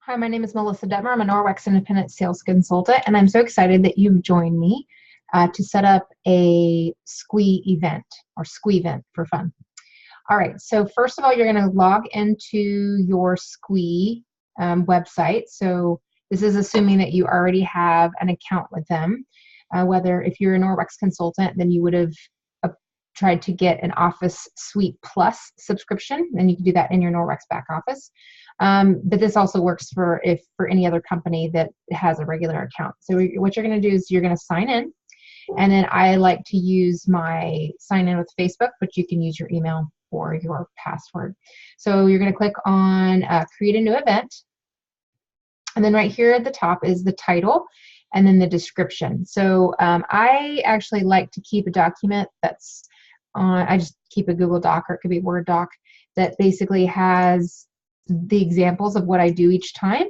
Hi, my name is Melissa Detmer. I'm a Norwex independent sales consultant, and I'm so excited that you've joined me to set up a Sqweee event or Sqweee event for fun. All right, so first of all, you're going to log into your Sqweee website. So this is assuming that you already have an account with them. Whether if you're a Norwex consultant, then you would have tried to get an Office Suite Plus subscription, and you can do that in your Norwex back office. But this also works for any other company that has a regular account. So what you're going to do is you're going to sign in, and then I like to use my sign in with Facebook, but you can use your email for your password. So you're going to click on create a new event, and then right here at the top is the title and then the description. So I actually like to keep a document that's I just keep a Google Doc, or it could be a Word doc, that basically has the examples of what I do each time.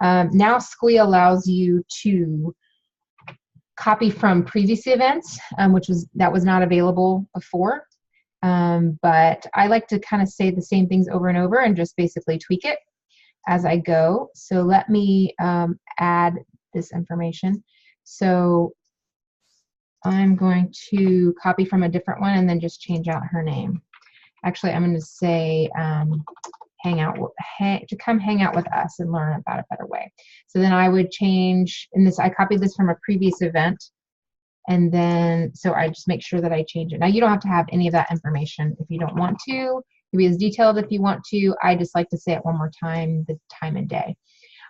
Now Sqweee allows you to copy from previous events, which was not available before. But I like to kind of say the same things over and over and just basically tweak it as I go. So let me add this information. So I'm going to copy from a different one and then just change out her name. Actually, I'm going to say come hang out with us and learn about a better way. So then I would change, and I copied this from a previous event, and then so I just make sure that I change it. Now you don't have to have any of that information if you don't want to. You can be as detailed if you want to. I just like to say it one more time, the time and day.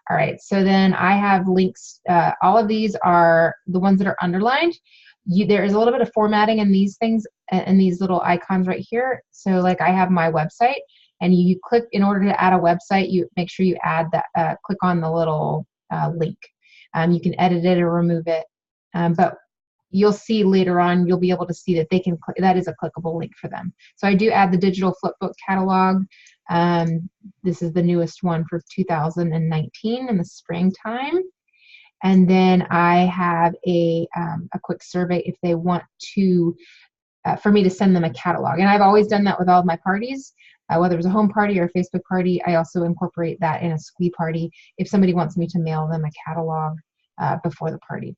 All right, so then I have links. All of these are the ones that are underlined. There is a little bit of formatting in these things and these little icons right here. So like I have my website, and you click, in order to add a website, you make sure you add that, click on the little link. You can edit it or remove it, but you'll see later on, you'll be able to see that they can that is a clickable link for them. So I do add the digital flipbook catalog. This is the newest one for 2019 in the springtime. And then I have a quick survey if they want to, for me to send them a catalog. And I've always done that with all of my parties, whether it was a home party or a Facebook party. I also incorporate that in a Sqweee party if somebody wants me to mail them a catalog before the party.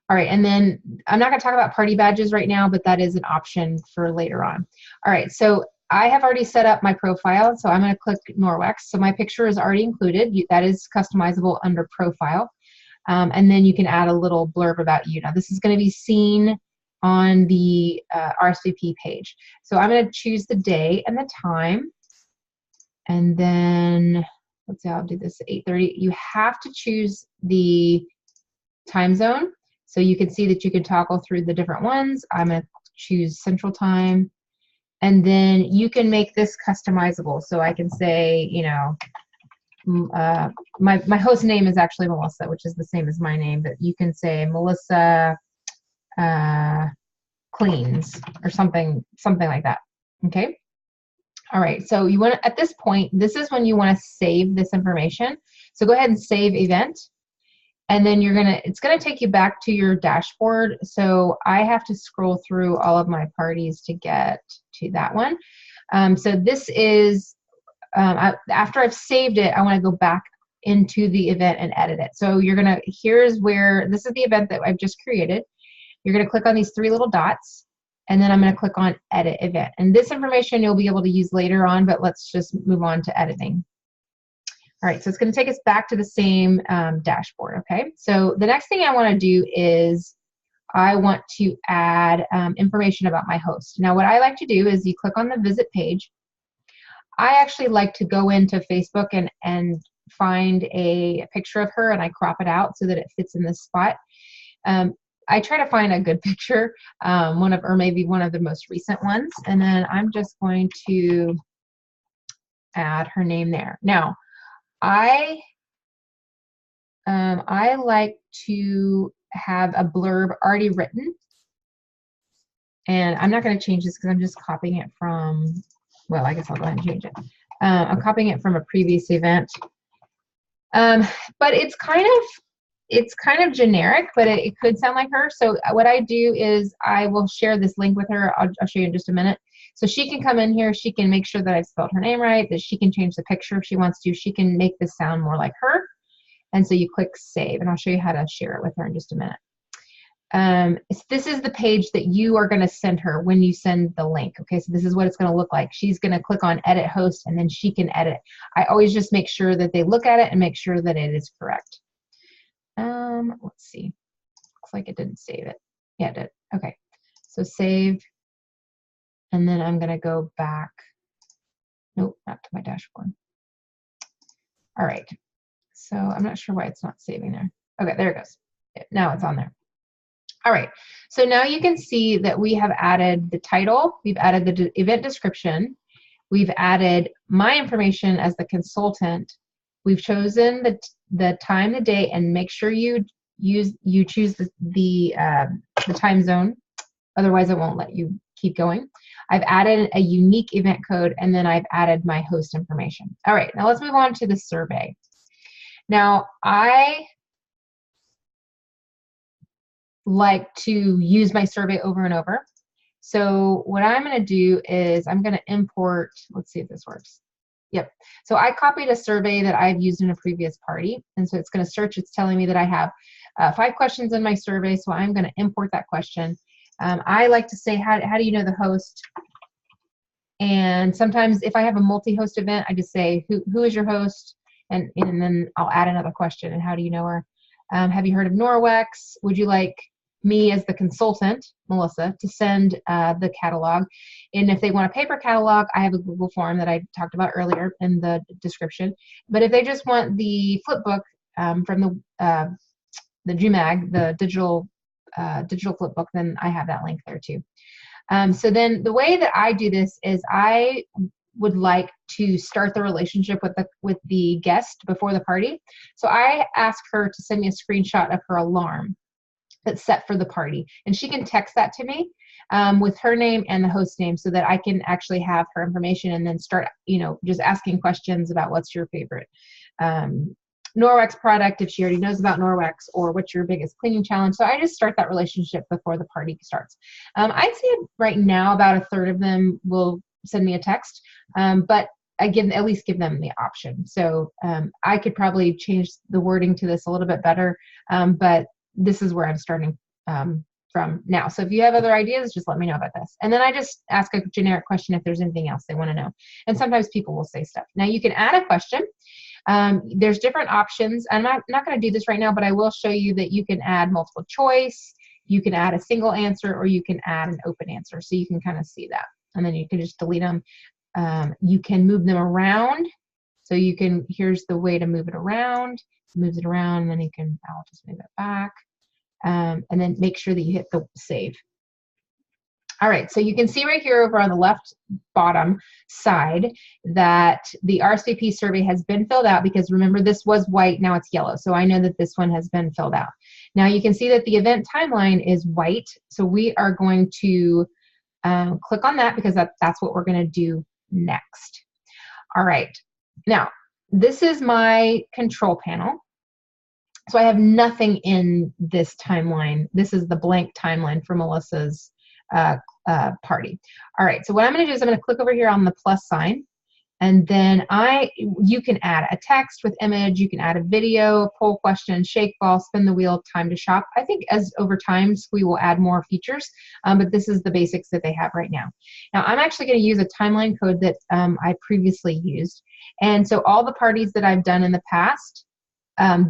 All right, and then I'm not going to talk about party badges right now, but that is an option for later on. All right, so I have already set up my profile, so I'm going to click Norwex. So my picture is already included. That is customizable under profile. And then you can add a little blurb about you. Now this is going to be seen on the RSVP page. So I'm going to choose the day and the time. And then, let's say I'll do this at 8:30. You have to choose the time zone. So you can see that you can toggle through the different ones. I'm going to choose Central Time. And then you can make this customizable. So I can say, you know, my host name is actually Melissa, which is the same as my name, but you can say Melissa cleans or something like that. Okay. All right. So you want to, at this point, this is when you want to save this information. So go ahead and save event. And then it's going to take you back to your dashboard. So I have to scroll through all of my parties to get to that one. So this is, after I've saved it, I want to go back into the event and edit it. So here's where, this is the event that I've just created. You're going to click on these three little dots, and then I'm going to click on edit event. And this information you'll be able to use later on, but let's just move on to editing. All right, so it's going to take us back to the same dashboard, okay? So the next thing I want to do is I want to add information about my host. Now, what I like to do is you click on the visit page. I actually like to go into Facebook and find a picture of her, and I crop it out so that it fits in this spot. I try to find a good picture, or maybe one of the most recent ones, and then I'm just going to add her name there. Now, I like to have a blurb already written, and I'm not going to change this because I'm just copying it from, well, I guess I'll go ahead and change it. I'm copying it from a previous event, but it's kind of generic, but it could sound like her. So what I do is I will share this link with her. I'll show you in just a minute. So she can come in here, she can make sure that I've spelled her name right, that she can change the picture if she wants to, she can make this sound more like her. And so you click save, and I'll show you how to share it with her in just a minute. This is the page that you are going to send her when you send the link. Okay, so this is what it's going to look like. She's going to click on edit host, and then she can edit. I always just make sure that they look at it and make sure that it is correct. Let's see. Looks like it didn't save it. Yeah, it did. Okay, so save, and then I'm going to go back. Nope, not to my dashboard. All right, so I'm not sure why it's not saving there. Okay, there it goes. Now it's on there. All right, so now you can see that we have added the title, we've added the event description, we've added my information as the consultant, we've chosen the time, the day, and make sure you choose the time zone, otherwise it won't let you keep going. I've added a unique event code, and then I've added my host information. All right, now let's move on to the survey. Now, I like to use my survey over and over. So what I'm going to do is I'm going to import, let's see if this works. Yep. So I copied a survey that I've used in a previous party. And so it's going to search. It's telling me that I have 5 questions in my survey. So I'm going to import that question. I like to say, how do you know the host? And sometimes if I have a multi-host event, I just say, who is your host? And then I'll add another question. And how do you know her? Have you heard of Norwex? Would you like me as the consultant, Melissa, to send the catalog? And if they want a paper catalog, I have a Google form that I talked about earlier in the description. But if they just want the flip book from the GMAG, the digital flip book, then I have that link there too. So then the way that I do this is I would like to start the relationship with the guest before the party. So I ask her to send me a screenshot of her alarm that's set for the party, and she can text that to me with her name and the host name, so that I can actually have her information and then start, just asking questions about what's your favorite Norwex product, if she already knows about Norwex, or what's your biggest cleaning challenge. So I just start that relationship before the party starts. I'd say right now about 1/3 of them will send me a text, but I at least give them the option. So I could probably change the wording to this a little bit better, but this is where I'm starting from now. So if you have other ideas, just let me know about this. And then I just ask a generic question if there's anything else they want to know. And sometimes people will say stuff. Now you can add a question. There's different options. I'm not going to do this right now, but I will show you that you can add multiple choice, you can add a single answer, or you can add an open answer. So you can kind of see that. And then you can just delete them. You can move them around. So you can, here's the way to move it around. Moves it around, and then you can, I'll just move it back. And then make sure that you hit the save. All right, so you can see right here over on the left bottom side that the RSVP survey has been filled out, because remember, this was white, now it's yellow. So I know that this one has been filled out. Now you can see that the event timeline is white. So we are going to click on that, because that's what we're going to do next. All right, now this is my control panel. So I have nothing in this timeline. This is the blank timeline for Melissa's party. All right, so what I'm going to do is I'm going to click over here on the plus sign, and then you can add a text with image, you can add a video, poll question, shake ball, spin the wheel, time to shop. I think as over time, Sqweee will add more features, but this is the basics that they have right now. Now I'm actually going to use a timeline code that I previously used, and so all the parties that I've done in the past,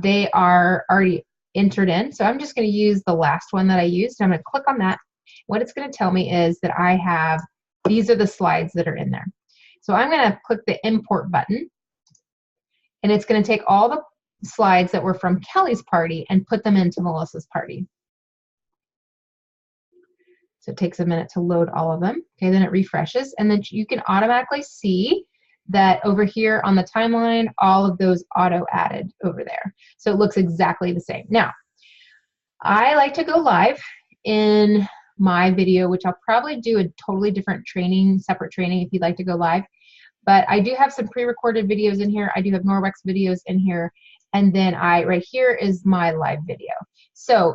they are already entered in. So I'm just going to use the last one that I used. I'm going to click on that. What it's going to tell me is that I have, these are the slides that are in there. So I'm going to click the import button, and it's going to take all the slides that were from Kelly's party and put them into Melissa's party. So it takes a minute to load all of them. Okay, then it refreshes, and then you can automatically see that over here on the timeline, all of those auto added over there. So it looks exactly the same. Now, I like to go live in my video, which I'll probably do a totally different training, separate training if you'd like to go live. But I do have some pre-recorded videos in here. I do have Norwex videos in here. And then right here is my live video. So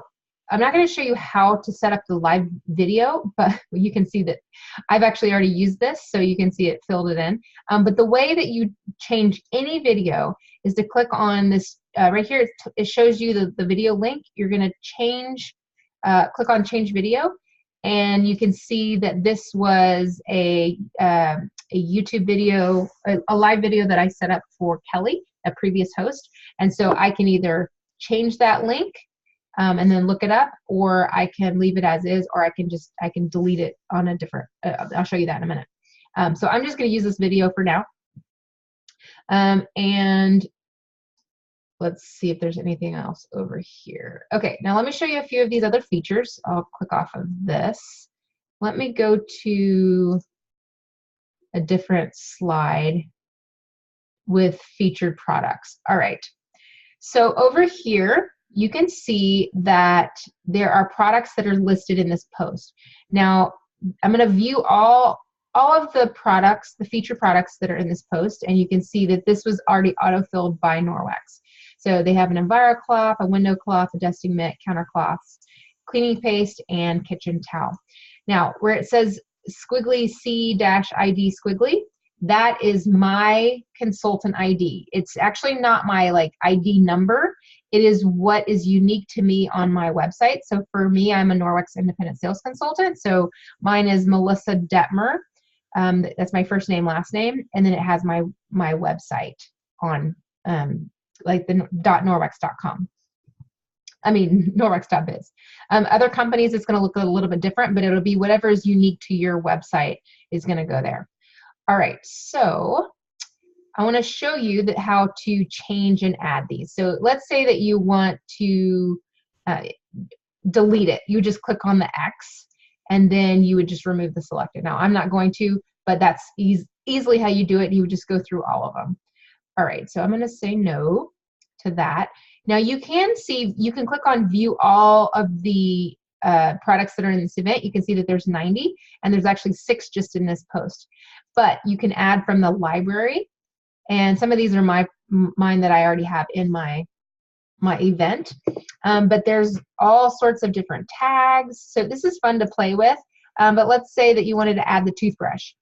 I'm not going to show you how to set up the live video, but you can see that I've actually already used this, so you can see it filled it in. But the way that you change any video is to click on this right here. It shows you the video link. You're going to change, click on change video, and you can see that this was a YouTube video, a live video that I set up for Kelly, a previous host. And so I can either change that link and then look it up, or I can leave it as is, or I can delete it on a different, I'll show you that in a minute. So I'm just going to use this video for now. And let's see if there's anything else over here. Okay, now let me show you a few of these other features. I'll click off of this. Let me go to a different slide with featured products. All right, so over here, you can see that there are products that are listed in this post. Now, I'm going to view all of the products, the featured products that are in this post, and you can see that this was already auto-filled by Norwex. So they have an Enviro cloth, a window cloth, a dusting mitt, counter cloths, cleaning paste, and kitchen towel. Now, where it says squiggly C-ID squiggly, that is my consultant ID. It's actually not my like ID number. It is what is unique to me on my website. So for me, I'm a Norwex independent sales consultant. So mine is Melissa Detmer. That's my first name, last name, and then it has my website on like the .norwex.com. I mean, norwex.biz. Other companies, it's going to look a little bit different, but it'll be whatever is unique to your website is going to go there. All right, so I want to show you that how to change and add these. So let's say that you want to delete it. You just click on the X, and then you would just remove the selected. Now, I'm not going to, but that's easily how you do it. You would just go through all of them. All right, so I'm going to say no to that. Now, you can see, you can click on view all of the products that are in this event. You can see that there's 90, and there's actually 6 just in this post. But you can add from the library, and some of these are mine that I already have in my event. But there's all sorts of different tags. So this is fun to play with. But let's say that you wanted to add the toothbrush.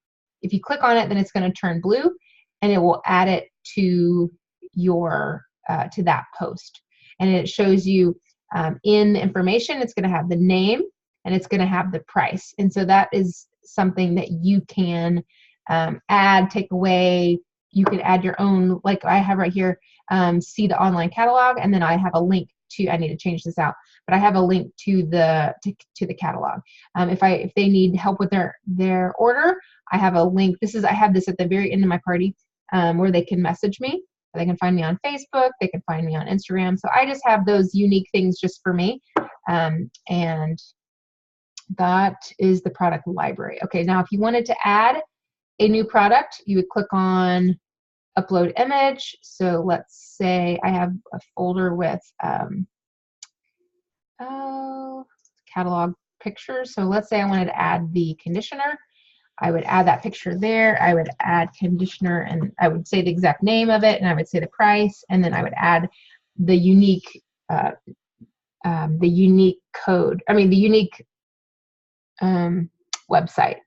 If you click on it, then it's going to turn blue, and it will add it to your to that post. And it shows you in the information, it's going to have the name, and it's going to have the price. And so that is something that you can add, take away. You could add your own, like I have right here, see the online catalog, and then I have a link to, I need to change this out, but I have a link to the catalog. If they need help with their order, I have a link. I have this at the very end of my party where they can message me. They can find me on Facebook. They can find me on Instagram. So I just have those unique things just for me. And that is the product library. Okay, now if you wanted to add a new product, you would click on upload image. So let's say I have a folder with catalog pictures. So let's say I wanted to add the conditioner. I would add that picture there. I would add conditioner, and I would say the exact name of it, and I would say the price, and then I would add the unique code. I mean, the unique website.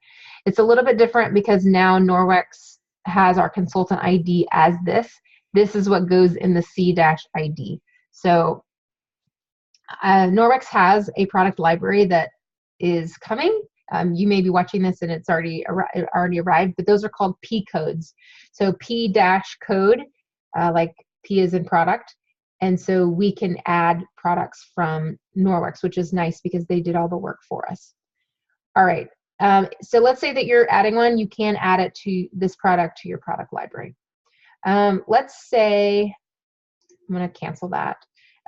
It's a little bit different because now Norwex has our consultant ID as this. This is what goes in the C-ID. So Norwex has a product library that is coming. You may be watching this and it's already arrived, but those are called P codes. So P-code, like P is in product. And so we can add products from Norwex, which is nice because they did all the work for us. All right. So let's say that you're adding one, you can add it to this product to your product library. Let's say, I'm going to cancel that.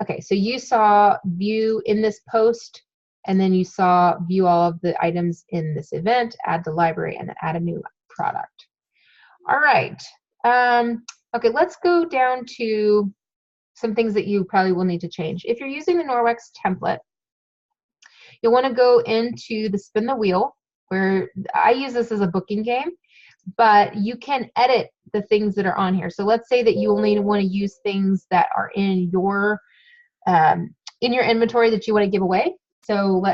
Okay, so you saw view in this post, and then you saw view all of the items in this event, add the library, and then add a new product. All right. Okay, let's go down to some things that you probably will need to change. If you're using the Norwex template, you'll want to go into the spin the wheel, where I use this as a booking game, but you can edit the things that are on here. So let's say that you only want to use things that are in your in your inventory that you want to give away. So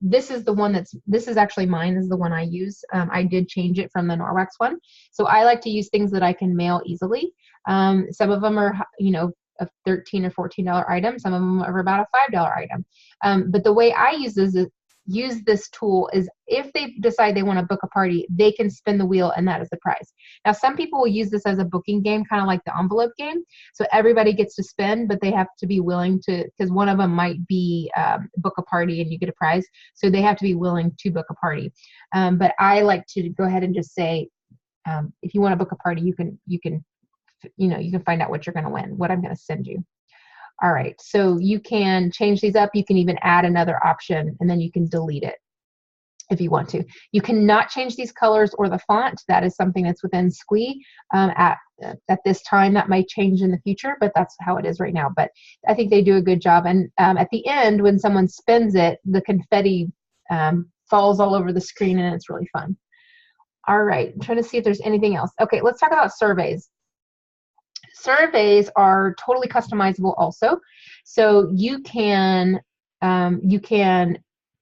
this is the one this is actually mine. This is the one I use. I did change it from the Norwex one. So I like to use things that I can mail easily. Some of them are, you know, a $13 or $14 item. Some of them are about a $5 item. But the way I use this tool is if they decide they want to book a party, they can spin the wheel and that is the prize. Now, some people will use this as a booking game, kind of like the envelope game. So everybody gets to spin, but they have to be willing to, because one of them might be book a party and you get a prize. So they have to be willing to book a party. But I like to go ahead and just say, if you want to book a party, you can find out what you're going to win, what I'm going to send you. All right, so you can change these up. You can even add another option, and then you can delete it if you want to. You cannot change these colors or the font. That is something that's within Sqwee. At this time, that might change in the future, but that's how it is right now. But I think they do a good job. And at the end, when someone spins it, the confetti falls all over the screen, and it's really fun. All right, I'm trying to see if there's anything else. Okay, let's talk about surveys. Surveys are totally customizable also. So you can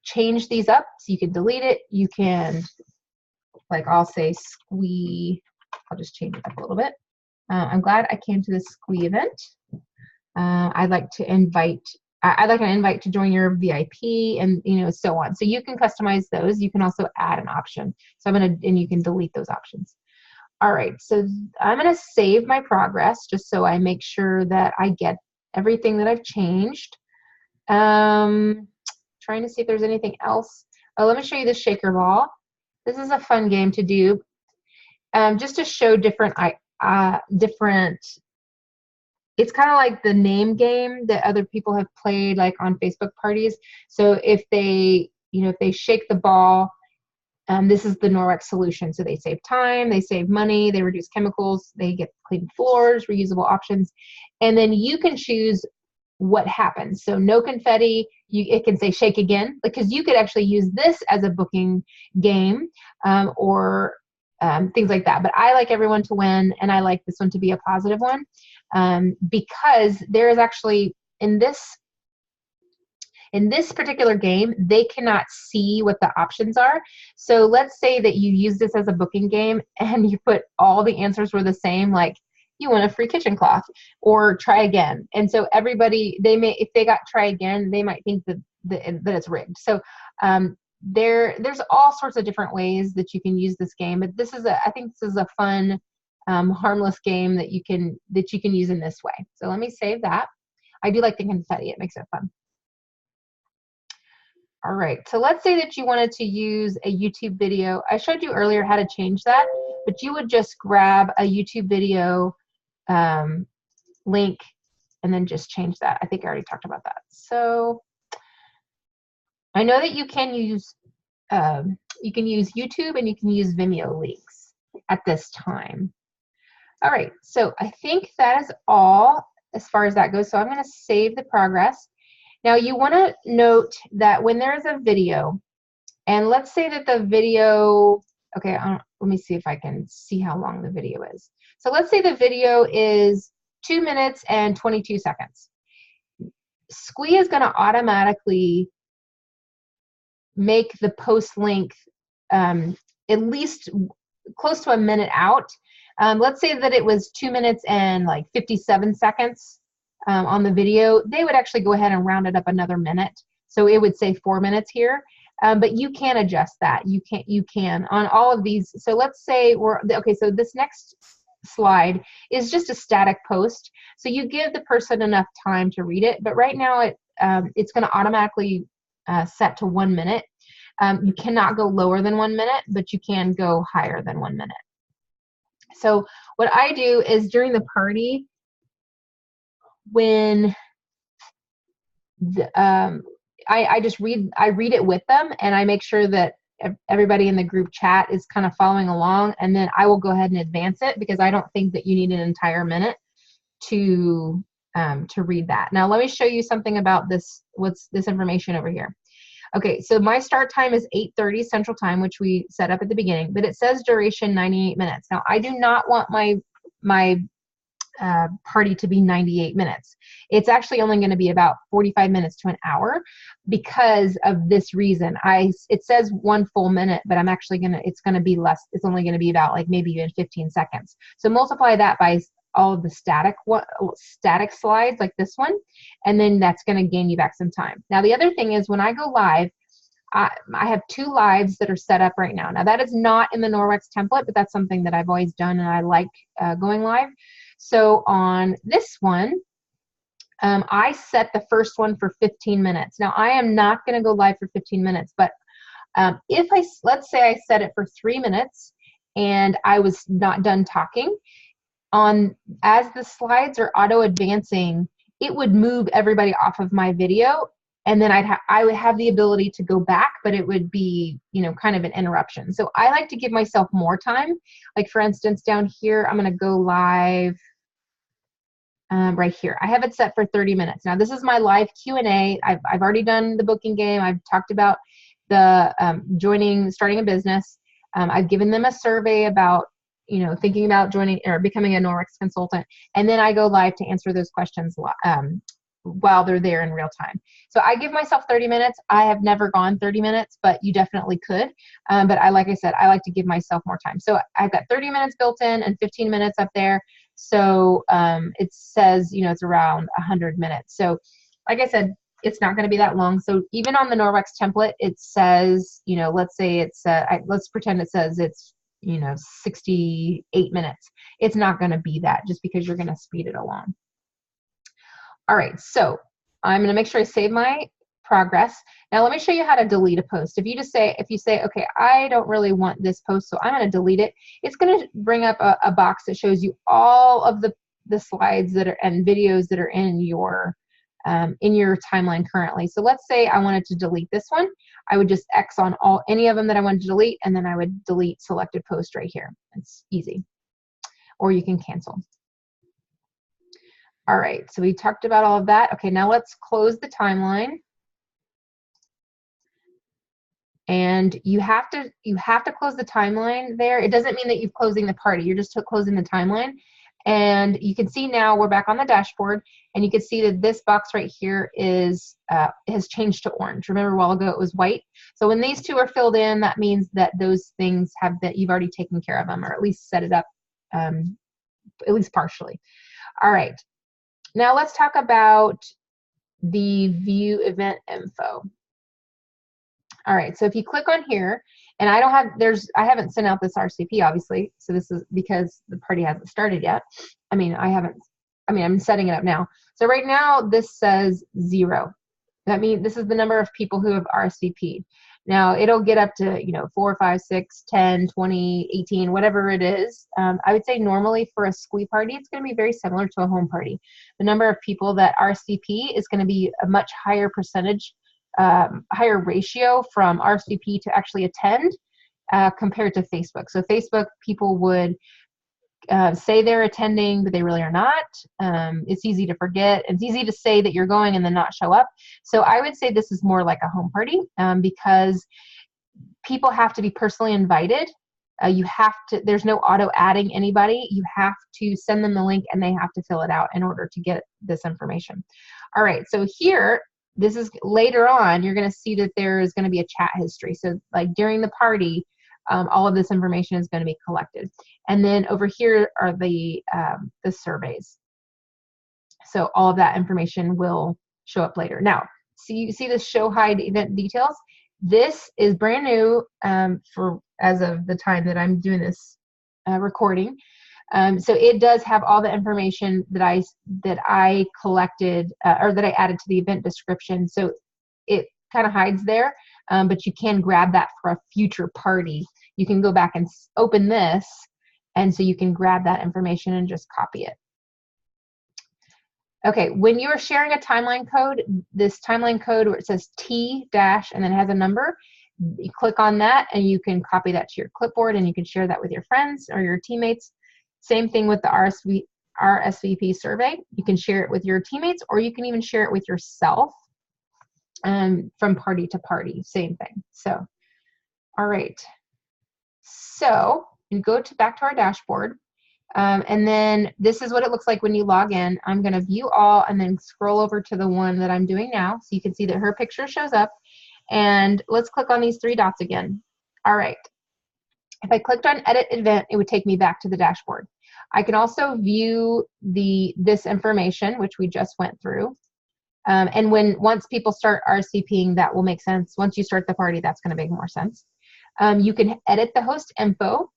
change these up. So you can delete it. You can, like I'll say Sqwee, I'll just change it up a little bit. I'm glad I came to this Sqwee event. I'd like an invite to join your VIP and so on. So you can customize those. You can also add an option. So and you can delete those options. All right, so I'm going to save my progress just so I make sure that I get everything that I've changed. Trying to see if there's anything else. Oh, let me show you the shaker ball. This is a fun game to do, just to show different. It's kind of like the name game that other people have played, like on Facebook parties. So if they shake the ball. This is the Norwex solution. So they save time, they save money, they reduce chemicals, they get clean floors, reusable options. And then you can choose what happens. So no confetti, it can say shake again, because you could actually use this as a booking game or things like that. But I like everyone to win, and I like this one to be a positive one because there is actually, in this particular game, they cannot see what the options are. So let's say that you use this as a booking game and you put all the answers were the same, like you want a free kitchen cloth or try again. And so everybody, if they got try again, they might think that it's rigged. So there's all sorts of different ways that you can use this game. But I think this is a fun, harmless game that you can use in this way. So let me save that. I do like the confetti. It makes it fun. All right, so let's say that you wanted to use a YouTube video. I showed you earlier how to change that, but you would just grab a YouTube video link and then just change that. I think I already talked about that. So I know that you can use YouTube and you can use Vimeo links at this time. All right, so I think that is all as far as that goes. So I'm going to save the progress. Now you want to note that when there is a video, and let's say that the video, okay, let me see if I can see how long the video is. So let's say the video is 2 minutes and 22 seconds. Sqwee is going to automatically make the post length at least close to a minute out. Let's say that it was 2 minutes and like 57 seconds. On the video, they would actually go ahead and round it up another minute. So it would say 4 minutes here, but you can adjust that. You can on all of these. So let's say okay. So this next slide is just a static post. So you give the person enough time to read it, but right now it's going to automatically set to 1 minute. You cannot go lower than 1 minute, but you can go higher than 1 minute. So what I do is during the party, when I just read it with them, and I make sure that everybody in the group chat is kind of following along, and then I will go ahead and advance it because I don't think that you need an entire minute to read that. Now let me show you something about this. What's this information over here? Okay, so my start time is 8:30 Central Time, which we set up at the beginning, but it says duration 98 minutes. Now I do not want my party to be 98 minutes. It's actually only going to be about 45 minutes to an hour because of this reason. It says 1 full minute, but I'm actually it's going to be less. It's only going to be about like maybe even 15 seconds. So multiply that by all of the static slides like this one, and then that's going to gain you back some time. Now the other thing is when I go live, I have 2 lives that are set up right now. Now that is not in the Norwex template, but that's something that I've always done and I like going live. So on this one, I set the first one for 15 minutes. Now I am not going to go live for 15 minutes, but let's say I set it for 3 minutes and I was not done talking, as the slides are auto advancing, it would move everybody off of my video, and then I would have the ability to go back, but it would be, kind of an interruption. So I like to give myself more time. Like for instance, down here, I'm going to go live right here. I have it set for 30 minutes. Now this is my live Q&A. I've already done the booking game. I've talked about the starting a business. I've given them a survey about thinking about joining or becoming a Norwex consultant, and then I go live to answer those questions while they're there in real time. So I give myself 30 minutes. I have never gone 30 minutes, but you definitely could. But like I said, I like to give myself more time. So I've got 30 minutes built in and 15 minutes up there. So it says, it's around 100 minutes. So like I said, it's not going to be that long. So even on the Norwex template, it says, let's say it's, let's pretend it says it's, 68 minutes. It's not going to be that just because you're going to speed it along. All right, so I'm going to make sure I save my progress. Now let me show you how to delete a post. If you say, okay, I don't really want this post, so I'm going to delete it. It's going to bring up a box that shows you all of the slides that are and videos that are in your timeline currently. So let's say I wanted to delete this one. I would just X on any of them that I wanted to delete, and then I would delete selected post right here. It's easy. Or you can cancel. All right, so we talked about all of that. Okay, now let's close the timeline. And you have to close the timeline there. It doesn't mean that you're closing the party. You're just closing the timeline. And you can see now we're back on the dashboard, and you can see that this box right here has changed to orange. Remember a while ago it was white. So when these 2 are filled in, that means that those things you've already taken care of them, or at least set it up at least partially. All right, now let's talk about the view event info. All right, so if you click on here, and I haven't sent out this RSVP obviously, so this is because the party hasn't started yet. I'm setting it up now. So right now this says 0. That means this is the number of people who have RSVP'd. Now it'll get up to 4, 5, 6, 10, 20, 18, whatever it is. I would say normally for a Sqwee party, it's going to be very similar to a home party. The number of people that RSVP is going to be a much higher percentage, higher ratio from RSVP to actually attend compared to Facebook. So Facebook, people would say they're attending, but they really are not. It's easy to forget. It's easy to say that you're going and then not show up. So I would say this is more like a home party because people have to be personally invited. There's no auto adding anybody. You have to send them the link and they have to fill it out in order to get this information. All right, so here, this is later on, you're going to see that there is going to be a chat history. So like during the party, all of this information is going to be collected. And then over here are the surveys. So all of that information will show up later. Now, you see this show hide event details? This is brand new as of the time that I'm doing this recording. So it does have all the information that I collected or that I added to the event description. So it kind of hides there, but you can grab that for a future party. You can go back and open this, and so you can grab that information and just copy it. Okay, when you are sharing a timeline code, this timeline code where it says T- and then it has a number, you click on that and you can copy that to your clipboard and you can share that with your friends or your teammates. Same thing with the RSVP survey. You can share it with your teammates, or you can even share it with yourself from party to party, same thing. So, all right. So you go back to our dashboard. And then this is what it looks like when you log in. I'm going to view all and then scroll over to the one that I'm doing now. So you can see that her picture shows up. And let's click on these three dots again. All right. If I clicked on edit event, it would take me back to the dashboard. I can also view this information, which we just went through. And once people start RSVPing, that will make sense. Once you start the party, that's going to make more sense. You can edit the host info.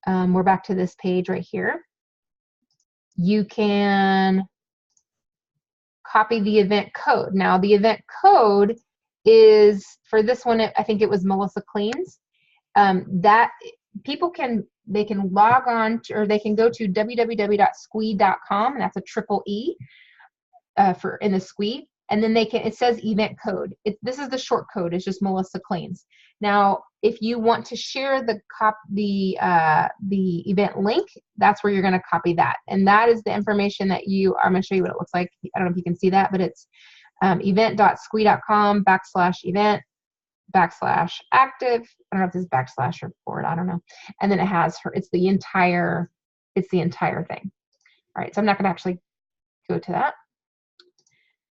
We're back to this page right here. You can copy the event code. Now, the event code is, for this one, I think it was Melissa Cleans. That people can log on to, or they can go to www.sqwee.com, and that's a triple E for in the Sqwee, and then it says event code. This is the short code. It's just Melissa Cleans. Now, if you want to share the event link, that's where you're going to copy that, and that is the information that I'm going to show you what it looks like. I don't know if you can see that, but it's event.sqwee.com/event /active. I don't know if this is backslash or forward. I don't know. And then it has it's the entire thing. All right. So I'm not going to actually go to that.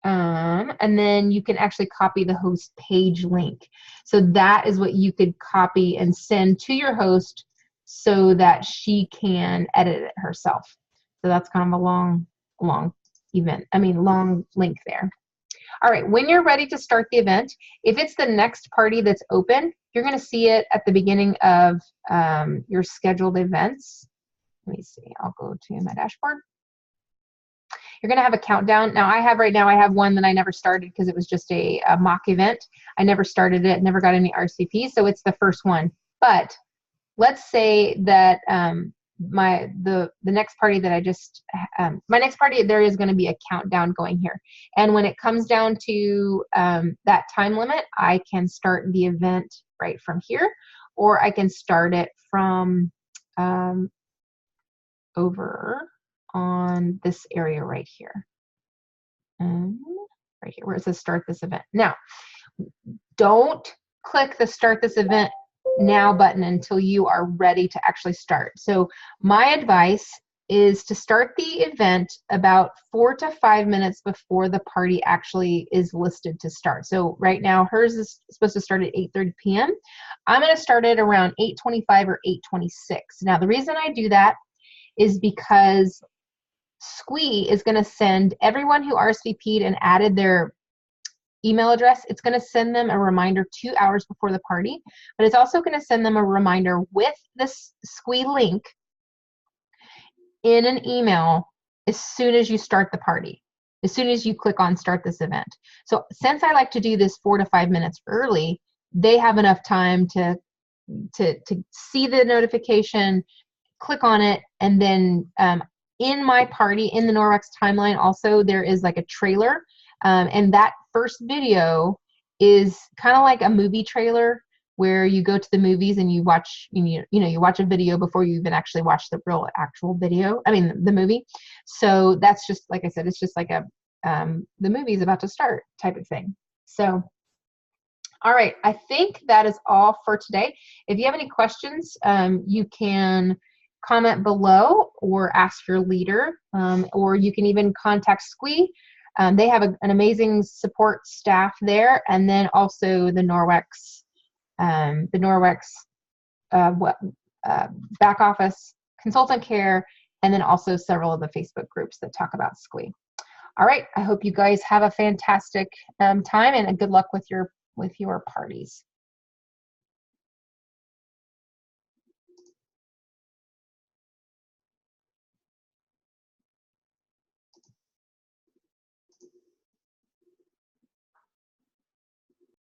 And then you can actually copy the host page link. So that is what you could copy and send to your host so that she can edit it herself. So that's kind of a long link there. All right, when you're ready to start the event, if it's the next party that's open, you're going to see it at the beginning of your scheduled events. Let me see. I'll go to my dashboard. You're going to have a countdown. Now, I have one that I never started because it was just a mock event. I never started it, never got any RCP, so it's the first one. But let's say that the next party that I just my next party, there is going to be a countdown going here, and when it comes down to that time limit, I can start the event right from here, or I can start it from over on this area right here, right here where it says start this event. Now, don't click the start this event now button until you are ready to actually start. So my advice is to start the event about 4 to 5 minutes before the party actually is listed to start. So right now hers is supposed to start at 8:30 p.m. I'm going to start it around 8:25 or 8:26. Now the reason I do that is because Sqwee is going to send everyone who RSVP'd and added their email address, it's going to send them a reminder 2 hours before the party, but it's also going to send them a reminder with this Sqwee link in an email as soon as you start the party, as soon as you click on start this event. So since I like to do this 4 to 5 minutes early, they have enough time to see the notification, click on it, and then in my party, in the Norwex timeline also, there is like a trailer. And that first video is kind of like a movie trailer where you go to the movies and you watch, you watch a video before you even actually watch the actual video. I mean, the movie. So that's just, like I said, it's just like the movie's about to start type of thing. So, all right, I think that is all for today. If you have any questions, you can comment below or ask your leader, or you can even contact Sqwee. They have an amazing support staff there, and then also the Norwex back office, consultant care, and then also several of the Facebook groups that talk about Sqwee. All right, I hope you guys have a fantastic time and good luck with your parties.